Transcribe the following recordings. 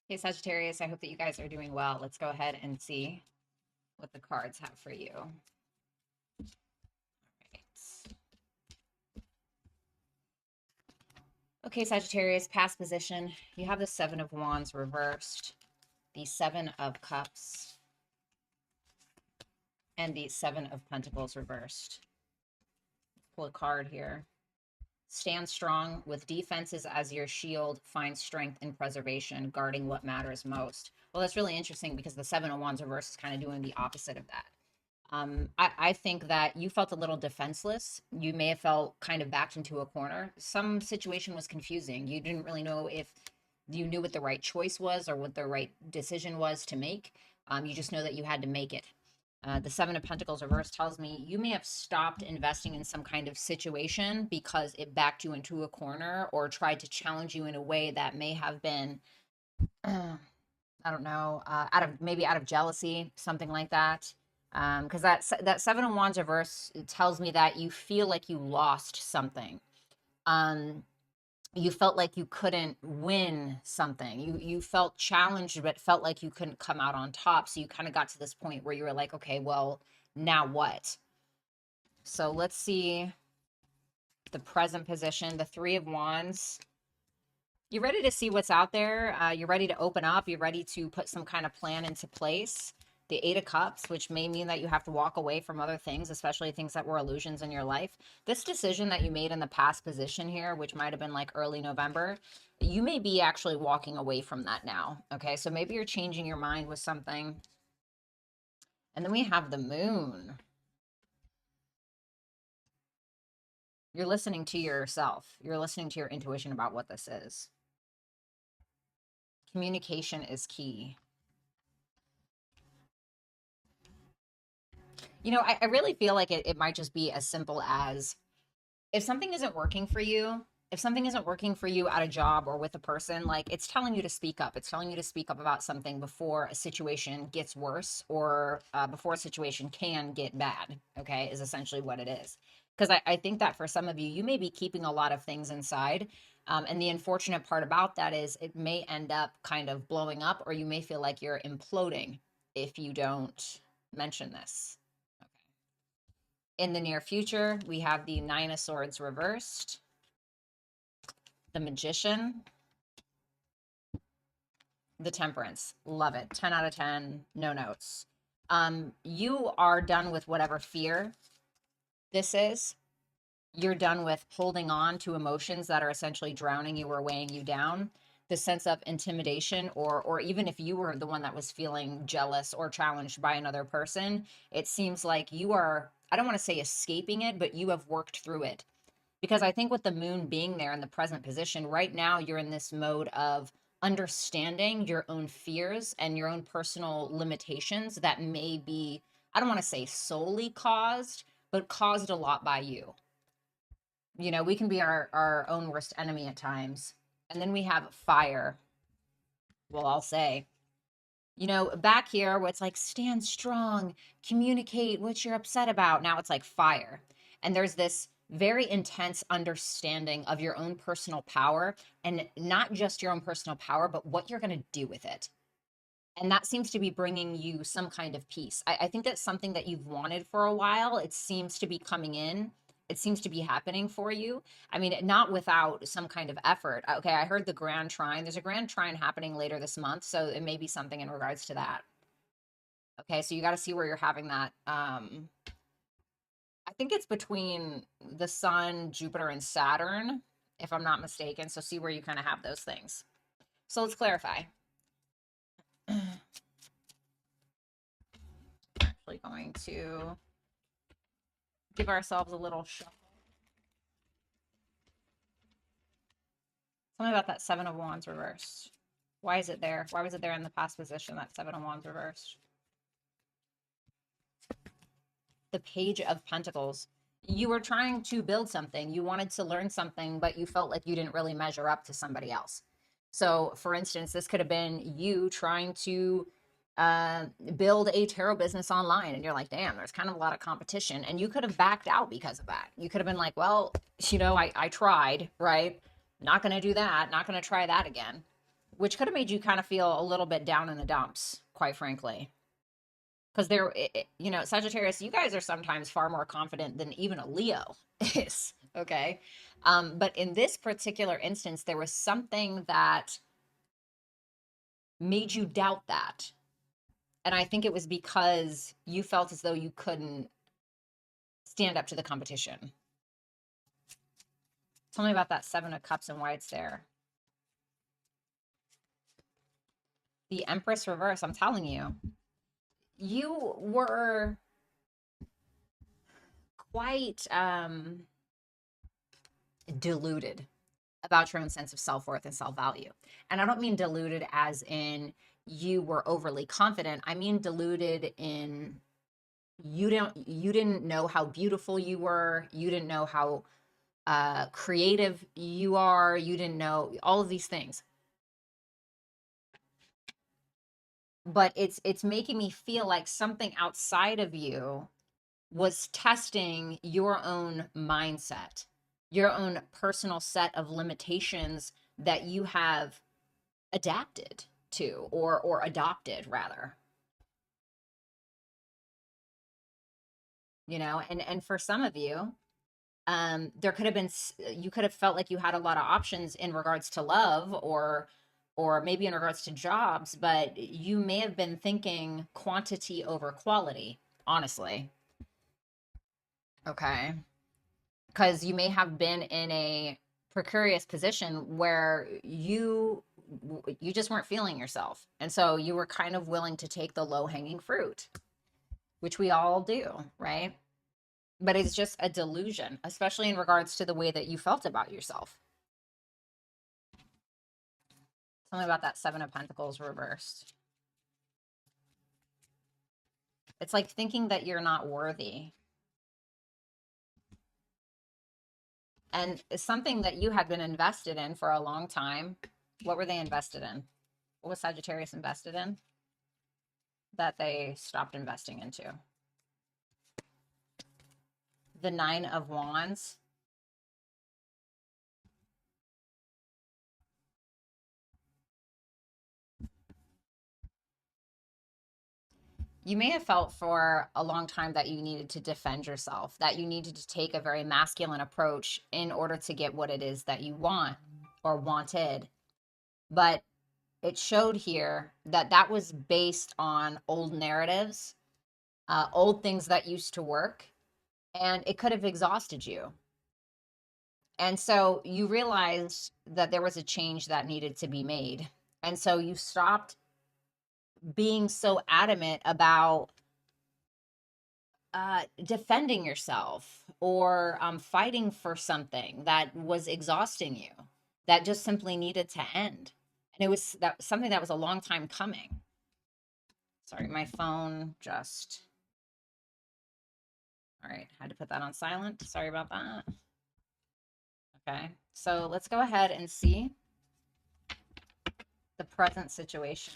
Hey, Sagittarius, I hope that you guys are doing well. Let's go ahead and see what the cards have for you. All right. Okay, Sagittarius, past position. You have the Seven of Wands reversed, the Seven of Cups, and the Seven of Pentacles reversed. Pull a card here. Stand strong with defenses as your shield. Find strength in preservation, guarding what matters most. Well, that's really interesting because the Seven of Wands reversed is kind of doing the opposite of that. I think that you felt a little defenseless. You may have felt kind of backed into a corner. Some situation was confusing. You didn't really know if you knew what the right choice was or what the right decision was to make. You just know that you had to make it. The Seven of Pentacles reverse tells me you may have stopped investing in some kind of situation because it backed you into a corner or tried to challenge you in a way that may have been, I don't know, out of jealousy, something like that. Because that Seven of Wands reverse tells me that you feel like you lost something. You felt like you couldn't win something. You felt challenged, but felt like you couldn't come out on top. So you kind of got to this point where you were like, okay, well, now what? So let's see the present position. The Three of Wands. You're ready to see what's out there. You're ready to open up. You're ready to put some kind of plan into place. The Eight of Cups, which may mean that you have to walk away from other things, especially things that were illusions in your life. This decision that you made in the past position here, which might have been like early November, you may be actually walking away from that now. Okay, so maybe you're changing your mind with something. And then we have the Moon. You're listening to yourself. You're listening to your intuition about what this is. Communication is key. You know, I really feel like it might just be as simple as if something isn't working for you, if something isn't working for you at a job or with a person, like it's telling you to speak up. It's telling you to speak up about something before a situation gets worse or before a situation can get bad, okay, is essentially what it is. Because I think that for some of you, you may be keeping a lot of things inside. And the unfortunate part about that is it may end up kind of blowing up, or you may feel like you're imploding if you don't mention this. In the near future, we have the Nine of Swords reversed, the Magician, the Temperance. Love it. 10 out of 10, no notes. You are done with whatever fear this is. You're done with holding on to emotions that are essentially drowning you or weighing you down. The sense of intimidation, or even if you were the one that was feeling jealous or challenged by another person, it seems like you are, I don't want to say escaping it, but you have worked through it. Because I think with the Moon being there in the present position, right now you're in this mode of understanding your own fears and your own personal limitations that may be, I don't want to say solely caused, but caused a lot by you. You know, we can be our own worst enemy at times. And then we have Fire. Well, I'll say, you know, back here where it's like stand strong, communicate what you're upset about. Now it's like Fire. And there's this very intense understanding of your own personal power, and not just your own personal power, but what you're going to do with it. And that seems to be bringing you some kind of peace. I think that's something that you've wanted for a while. It seems to be coming in. It seems to be happening for you. I mean, not without some kind of effort. Okay, I heard the Grand Trine. There's a Grand Trine happening later this month, so it may be something in regards to that. Okay, so you got to see where you're having that. I think it's between the Sun, Jupiter, and Saturn, if I'm not mistaken. So see where you kind of have those things. So let's clarify. Actually going to give ourselves a little shuffle. Tell me about that Seven of Wands reversed. Why is it there? Why was it there in the past position, that Seven of Wands reversed? The Page of Pentacles. You were trying to build something. You wanted to learn something, but you felt like you didn't really measure up to somebody else. So, for instance, this could have been you trying to build a tarot business online, and you're like, damn, there's kind of a lot of competition, and you could have backed out because of that. You could have been like, well, you know, I tried, right? Not going to do that. Not going to try that again. which could have made you kind of feel a little bit down in the dumps, quite frankly. Because you know, Sagittarius, you guys are sometimes far more confident than even a Leo is. Okay. But in this particular instance, there was something that made you doubt that. And I think it was because you felt as though you couldn't stand up to the competition. Tell me about that Seven of Cups and why it's there. The Empress reverse, I'm telling you, you were quite deluded about your own sense of self-worth and self-value. And I don't mean deluded as in you were overly confident. I mean deluded in you didn't know how beautiful you were. You didn't know how creative you are. You didn't know all of these things. But it's making me feel like something outside of you was testing your own mindset, your own personal set of limitations that you have adapted to or adopted rather. You know, and for some of you, there could have been you could have felt like you had a lot of options in regards to love or maybe in regards to jobs, but you may have been thinking quantity over quality, honestly. Okay. Because you may have been in a precarious position where you just weren't feeling yourself. And so you were kind of willing to take the low-hanging fruit, which we all do, right? But it's just a delusion, especially in regards to the way that you felt about yourself. Tell me about that Seven of Pentacles reversed. It's like thinking that you're not worthy. And it's something that you had been invested in for a long time. What were they invested in? What was Sagittarius invested in that they stopped investing into? The Nine of Wands. You may have felt for a long time that you needed to defend yourself, that you needed to take a very masculine approach in order to get what it is that you want or wanted. But it showed here that that was based on old narratives, old things that used to work, and it could have exhausted you. And so you realized that there was a change that needed to be made. And so you stopped being so adamant about defending yourself or fighting for something that was exhausting you, that just simply needed to end. And it was something that was a long time coming. Sorry, my phone just. All right, had to put that on silent. Sorry about that. Okay, so let's go ahead and see the present situation.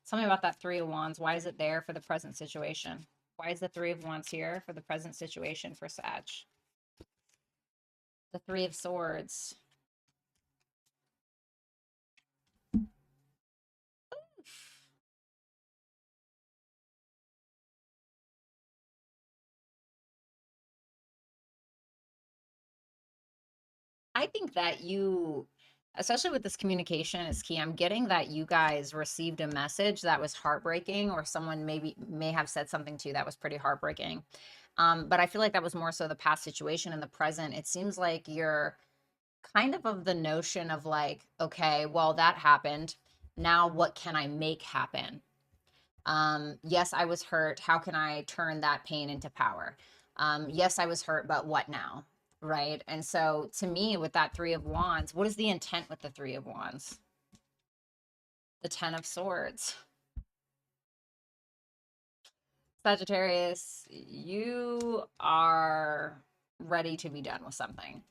Tell me about that Three of Wands. Why is it there for the present situation? Why is the Three of Wands here for the present situation for Sag? The Three of Swords. I think that you, especially with this communication is key. I'm getting that you guys received a message that was heartbreaking, or someone may have said something to you that was pretty heartbreaking. But I feel like that was more so the past situation. In the present, it seems like you're kind of the notion of like, okay, well, that happened. Now what can I make happen? Yes, I was hurt. How can I turn that pain into power? Yes, I was hurt, but what now? Right. And so to me, with that Three of Wands, what is the intent with the Three of Wands? The Ten of Swords. Sagittarius, you are ready to be done with something.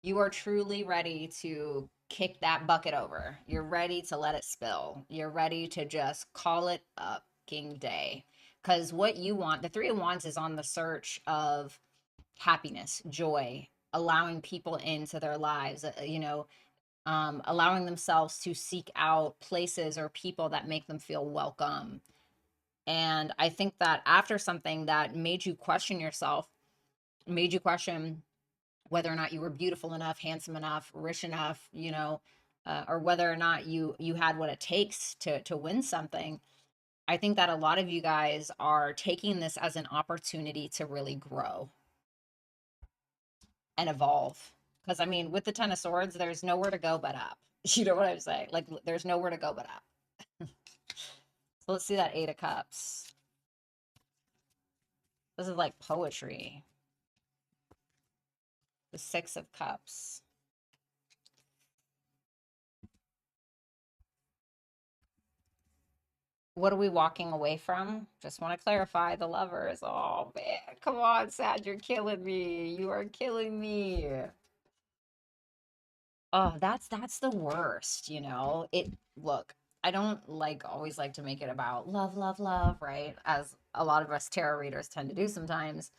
You are truly ready to kick that bucket over. You're ready to let it spill. You're ready to just call it a fucking day. Because what you want, the Three of Wands is on the search of happiness, joy, allowing people into their lives, you know, allowing themselves to seek out places or people that make them feel welcome. And I think that after something that made you question yourself, made you question whether or not you were beautiful enough, handsome enough, rich enough, or whether or not you had what it takes to win something. I think that a lot of you guys are taking this as an opportunity to really grow and evolve. Because I mean, with the Ten of Swords, there's nowhere to go but up. You know what I'm saying? Like, there's nowhere to go but up. So let's see that Eight of Cups. This is like poetry. The Six of Cups. What are we walking away from? Just want to clarify the Lovers. Oh man, come on, Sag, you're killing me. You are killing me. Oh, that's the worst, look, I don't always like to make it about love, love, love, right? As a lot of us tarot readers tend to do sometimes.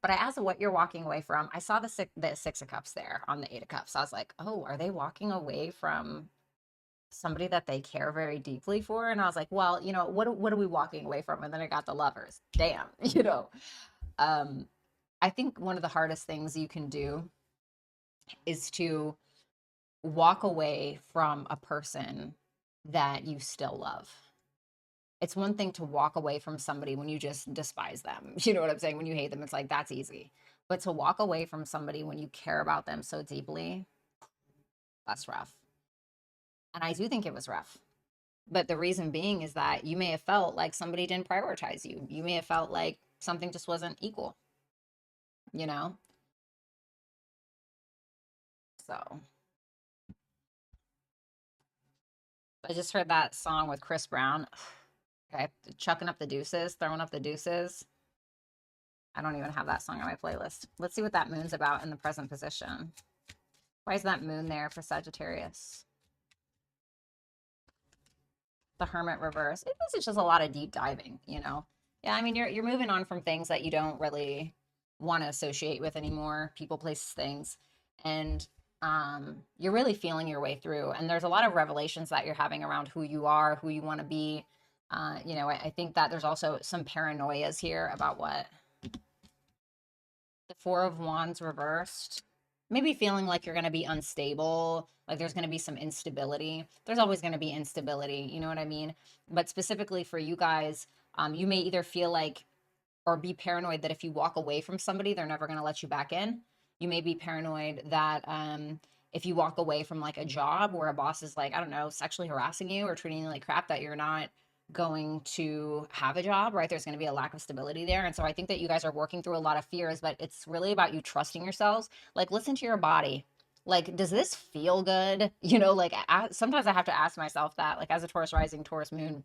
But I asked what you're walking away from. I saw the Six of Cups there on the Eight of Cups. I was like, oh, are they walking away from somebody that they care very deeply for? And I was like, well, what are we walking away from? And then I got the Lovers. Damn, Um, I think one of the hardest things you can do is to walk away from a person that you still love. It's one thing to walk away from somebody when you just despise them. You know what I'm saying? When you hate them, it's like, that's easy. But to walk away from somebody when you care about them so deeply, that's rough. And I do think it was rough. But the reason being is that you may have felt like somebody didn't prioritize you. You may have felt like something just wasn't equal, you know? So I just heard that song with Chris Brown. Okay, chucking up the deuces, throwing up the deuces. I don't even have that song on my playlist. Let's see what that moon's about in the present position. Why is that moon there for Sagittarius? The Hermit reverse. This is just a lot of deep diving, Yeah, I mean, you're moving on from things that you don't really want to associate with anymore, people, places, things. And you're really feeling your way through. And there's a lot of revelations that you're having around who you are, who you want to be. I think that there's also some paranoias here about what the Four of Wands reversed. Maybe feeling like you're going to be unstable, like there's going to be some instability. There's always going to be instability, you know what I mean? But specifically for you guys, you may either feel like or be paranoid that if you walk away from somebody, they're never going to let you back in. You may be paranoid that if you walk away from like a job where a boss is like, I don't know, sexually harassing you or treating you like crap, that you're not going to have a job, right? There's going to be a lack of stability there. And so I think that you guys are working through a lot of fears, but it's really about you trusting yourselves. Like, listen to your body. Like, does this feel good? Sometimes I have to ask myself that, like, as a Taurus rising, Taurus moon,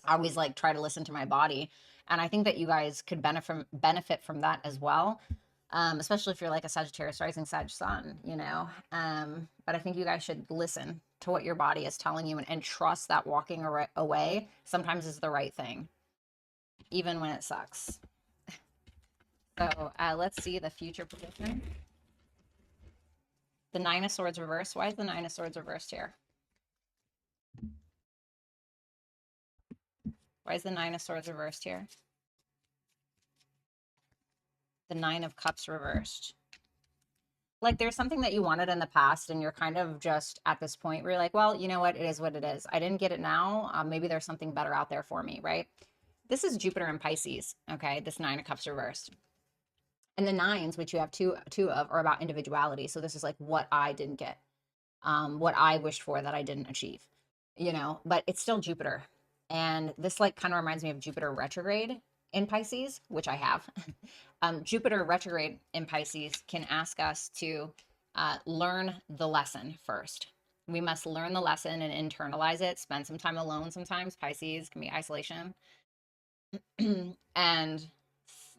I always like try to listen to my body. And I think that you guys could benefit from that as well. Especially if you're like a Sagittarius rising, Sag sun, but I think you guys should listen to what your body is telling you and trust that walking away sometimes is the right thing, even when it sucks. So let's see the future prediction. The Nine of Swords reversed. Why is the Nine of Swords reversed here? Why is the Nine of Swords reversed here? The Nine of Cups reversed. Like there's something that you wanted in the past and you're kind of just at this point where you're like, well, you know what? It is what it is. I didn't get it now. Maybe there's something better out there for me, right? This is Jupiter in Pisces, okay? This Nine of Cups reversed. And the nines, which you have two of, are about individuality. So this is like what I didn't get, what I wished for that I didn't achieve, but it's still Jupiter. And this like kind of reminds me of Jupiter retrograde in Pisces, which I have. Jupiter retrograde in Pisces can ask us to learn the lesson first. We must learn the lesson and internalize it, spend some time alone sometimes. Pisces can be isolation. And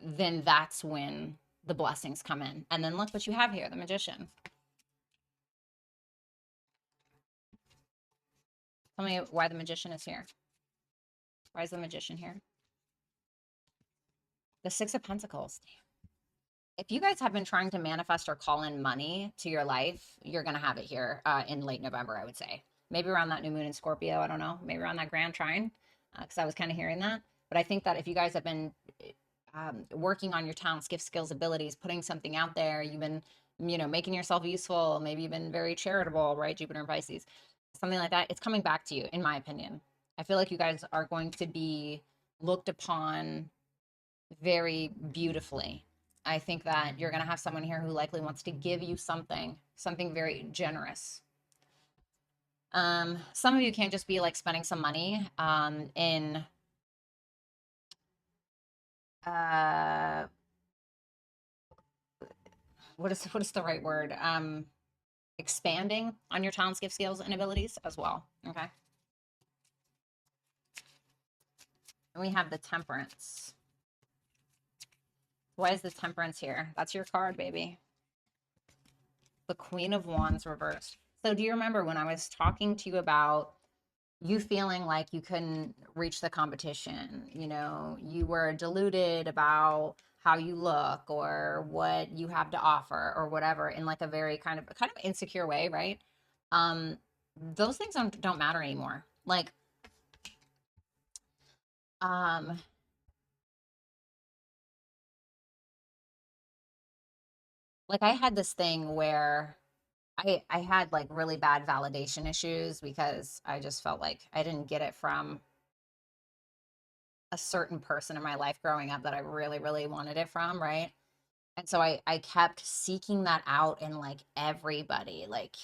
then that's when the blessings come in. And then look what you have here, the Magician. Tell me why the Magician is here. Why is the Magician here? The Six of Pentacles. If you guys have been trying to manifest or call in money to your life, you're going to have it here in late November, I would say. Maybe around that new moon in Scorpio. I don't know. Maybe around that grand trine, because I was kind of hearing that. But I think that if you guys have been working on your talents, gifts, skills, abilities, putting something out there, you've been, making yourself useful, maybe you've been very charitable, right? Jupiter and Pisces, something like that. It's coming back to you, in my opinion. I feel like you guys are going to be looked upon very beautifully. I think that you're going to have someone here who likely wants to give you something very generous. Some of you can't just be like spending some money in what is the right word? Expanding on your talents, gifts, skills, and abilities as well. Okay. And we have the Temperance. Why is the Temperance here? That's your card, baby. The Queen of Wands reversed. So do you remember when I was talking to you about you feeling like you couldn't reach the competition? You were deluded about how you look or what you have to offer or whatever, in like a very kind of insecure way, right? Those things don't matter anymore. Like I had this thing where I had like really bad validation issues because I just felt like I didn't get it from a certain person in my life growing up that I really, really wanted it from, right? And so I kept seeking that out in like everybody. Like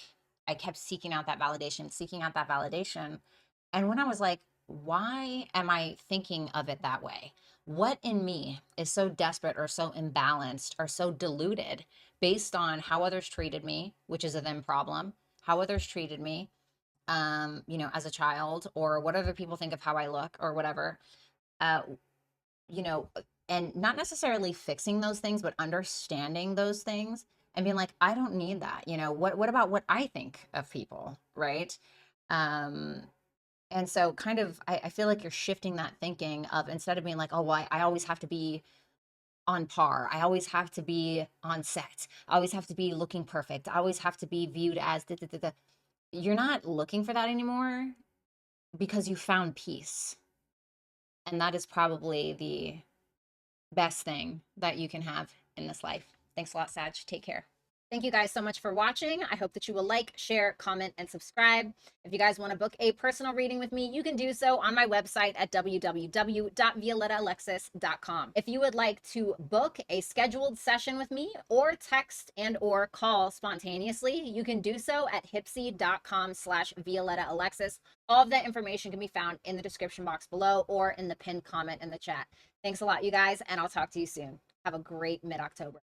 I kept seeking out that validation, seeking out that validation. And when I was like, why am I thinking of it that way? What in me is so desperate or so imbalanced or so diluted based on how others treated me, which is a them problem, how others treated me, as a child, or what other people think of how I look or whatever, uh, you know, and not necessarily fixing those things, but understanding those things and being like, I don't need that. What about what I think of people, right? Um, and so kind of, I feel like you're shifting that thinking of, instead of being like, oh, well, I always have to be on par. I always have to be on set. I always have to be looking perfect. I always have to be viewed as da, da, da, da. You're not looking for that anymore because you found peace. And that is probably the best thing that you can have in this life. Thanks a lot, Sag. Take care. Thank you guys so much for watching. I hope that you will like, share, comment, and subscribe. If you guys want to book a personal reading with me, you can do so on my website at www.violettaalexis.com. If you would like to book a scheduled session with me or text and or call spontaneously, you can do so at hipsy.com/violettaalexis. All of that information can be found in the description box below or in the pinned comment in the chat. Thanks a lot, you guys, and I'll talk to you soon. Have a great mid-October.